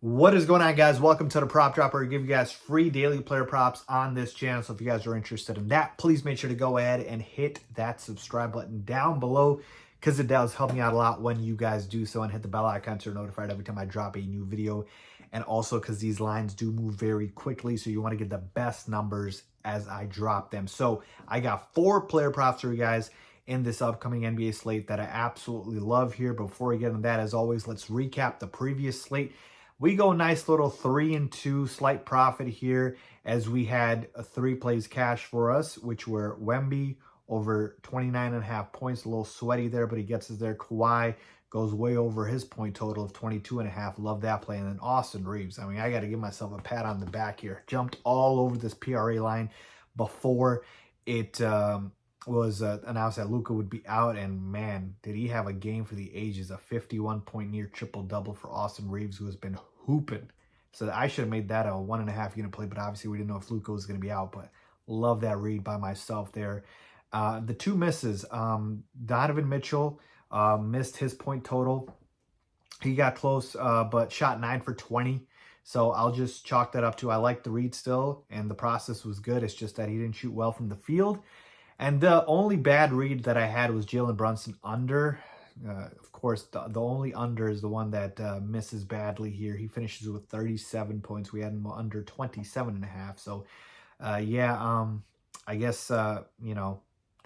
What is going on, guys? Welcome to the Prop Dropper. I give you guys free daily player props on this channel. So if you guys are interested in that, please make sure to go ahead and hit that subscribe button down below because it does help me out a lot when you guys do so, and hit the bell icon so you're notified every time I drop a new video. And also because these lines do move very quickly, so you want to get the best numbers as I drop them. So I got 4 player props for you guys in this upcoming NBA slate that I absolutely love here. Before we get into that, as always, let's recap the previous slate. We go nice little 3-2 slight profit here, as we had 3 plays cash for us, which were Wemby over 29.5 points. A little sweaty there, but he gets us there. Kawhi goes way over his point total of 22.5. Love that play. And then Austin Reeves. I mean, I got to give myself a pat on the back here. Jumped all over this PRA line before it was announced that Luka would be out, and man, did he have a game for the ages. A 51-point near triple-double for Austin Reeves, who has been hooping. So I should have made that a 1.5 unit play, but obviously we didn't know if Luka was going to be out, but love that read by myself there. The 2 misses, Donovan Mitchell missed his point total. He got close, but shot 9 for 20. So I'll just chalk that up to I like the read still, and the process was good. It's just that he didn't shoot well from the field. And the only bad read that I had was Jalen Brunson under. Of course, the only under is the one that misses badly here. He finishes with 37 points. We had him under 27.5. So, I guess,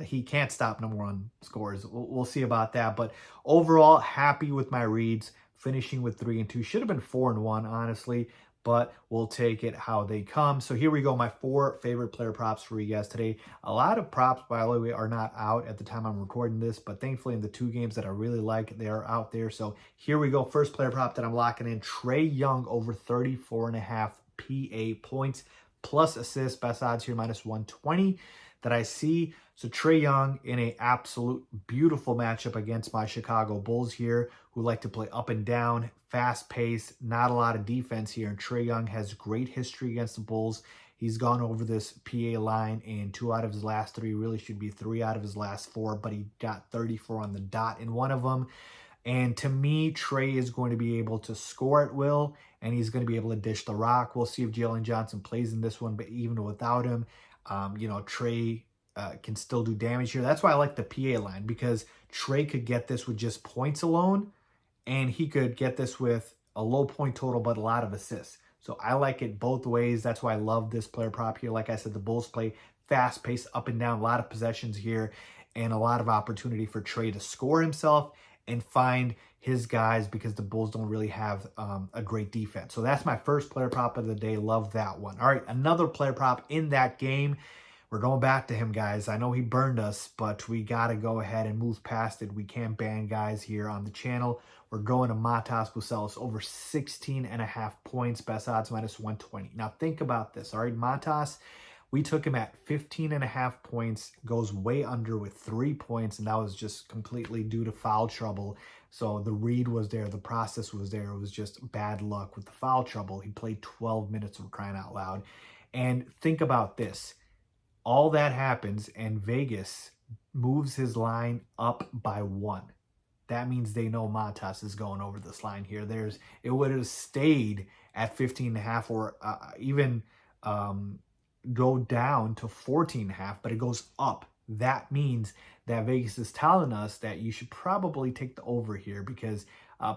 he can't stop number 1 scores. We'll see about that. But overall, happy with my reads. Finishing with 3-2. Should have been 4-1, honestly, but we'll take it how they come. So here we go, my 4 favorite player props for you guys today. A lot of props, by the way, are not out at the time I'm recording this, but thankfully in the 2 games that I really like, they are out there. So here we go. First player prop that I'm locking in, Trae Young over 34.5 PA points plus assists. Best odds here, -120 that I see. So Trae Young in a absolute beautiful matchup against my Chicago Bulls here, who like to play up and down, fast pace, not a lot of defense here. And Trae Young has great history against the Bulls. He's gone over this PA line in 2 out of his last 3, really should be 3 out of his last 4, but he got 34 on the dot in one of them. And to me, Trae is going to be able to score at will, and he's going to be able to dish the rock. We'll see if Jalen Johnson plays in this one, but even without him, Trae can still do damage here. That's why I like the PA line, because Trae could get this with just points alone, and he could get this with a low point total but a lot of assists. So I like it both ways. That's why I love this player prop here. Like I said, the Bulls play fast pace, up and down, a lot of possessions here, and a lot of opportunity for Trae to score himself and find his guys, because the Bulls don't really have a great defense. So that's my first player prop of the day. Love that one. All right, another player prop in that game. We're going back to him, guys. I know he burned us, but we got to go ahead and move past it. We can't ban guys here on the channel. We're going to Matas Bucelis over 16.5 points. Best odds -120. Now think about this, all right? Matas, we took him at 15.5 points, goes way under with 3 points, and that was just completely due to foul trouble. So the read was there, the process was there. It was just bad luck with the foul trouble. He played 12 minutes, of crying out loud. And think about this. All that happens, and Vegas moves his line up by 1. That means they know Matas is going over this line here. It would have stayed at 15.5, or even go down to 14.5, but it goes up. That means that Vegas is telling us that you should probably take the over here, because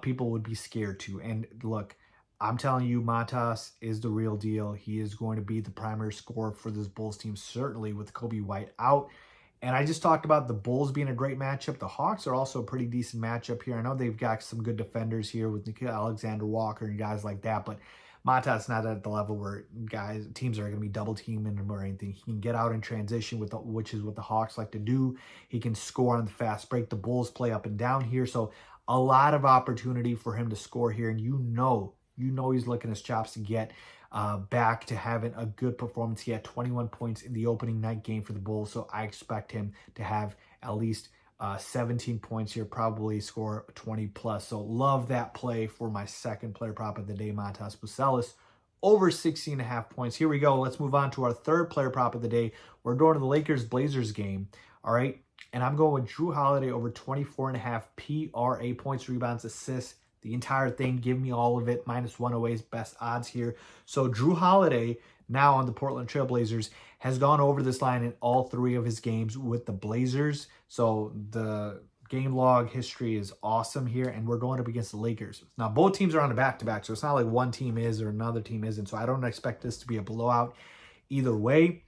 people would be scared to. And look, I'm telling you, Matas is the real deal. He is going to be the primary scorer for this Bulls team, certainly with Kobe White out. And I just talked about the Bulls being a great matchup. The Hawks are also a pretty decent matchup here. I know they've got some good defenders here with Nickeil Alexander-Walker and guys like that, but Matas not at the level where teams are going to be double teaming him or anything. He can get out in transition, which is what the Hawks like to do. He can score on the fast break. The Bulls play up and down here, so a lot of opportunity for him to score here. And you know he's licking his chops to get back to having a good performance. He had 21 points in the opening night game for the Bulls, so I expect him to have at least 17 points here, probably score 20 plus. So love that play for my second player prop of the day, Matas Bucelis, over 16.5 points. Here we go. Let's move on to our third player prop of the day. We're going to the Lakers-Blazers game, all right? And I'm going with Drew Holiday over 24.5 PRA points, rebounds, assists. the entire thing. Give me all of it. -108 is best odds here. So Drew Holiday, now on the Portland Trail Blazers, has gone over this line in all 3 of his games with the Blazers. So the game log history is awesome here, and we're going up against the Lakers. Now, both teams are on a back-to-back, so it's not like one team is or another team isn't, so I don't expect this to be a blowout either way.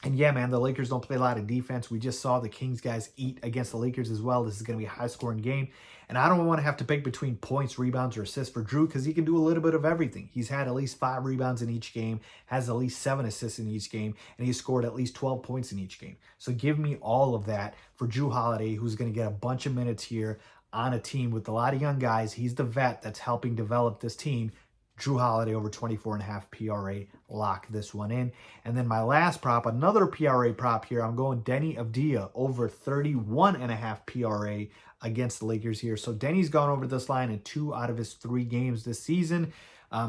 And yeah, man, the Lakers don't play a lot of defense. We just saw the Kings guys eat against the Lakers as well. This is going to be a high-scoring game. And I don't want to have to pick between points, rebounds, or assists for Drew because he can do a little bit of everything. He's had at least 5 rebounds in each game, has at least 7 assists in each game, and he's scored at least 12 points in each game. So give me all of that for Drew Holiday, who's going to get a bunch of minutes here on a team with a lot of young guys. He's the vet that's helping develop this team. Drew Holiday over 24.5 PRA. Lock this one in. And then my last prop, another PRA prop here. I'm going Denny Avdia over 31.5 PRA against the Lakers here. So Denny's gone over this line in 2 out of his 3 games this season.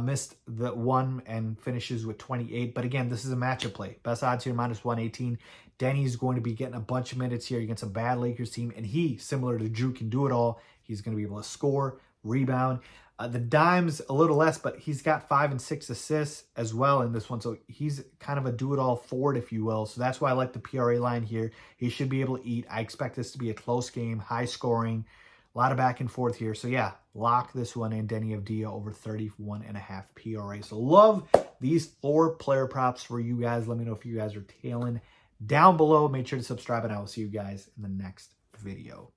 Missed the 1 and finishes with 28. But again, this is a matchup play. Best odds here, -118. Denny's going to be getting a bunch of minutes here against a bad Lakers team. And he, similar to Drew, can do it all. He's going to be able to score, rebound. The dimes a little less, but he's got 5 and 6 assists as well in this one. So he's kind of a do-it-all forward, if you will. So that's why I like the PRA line here. He should be able to eat. I expect this to be a close game, high scoring, a lot of back and forth here. So yeah, lock this one in. Denny Avdia over 31.5 PRA. So love these 4 player props for you guys. Let me know if you guys are tailing down below. Make sure to subscribe, and I will see you guys in the next video.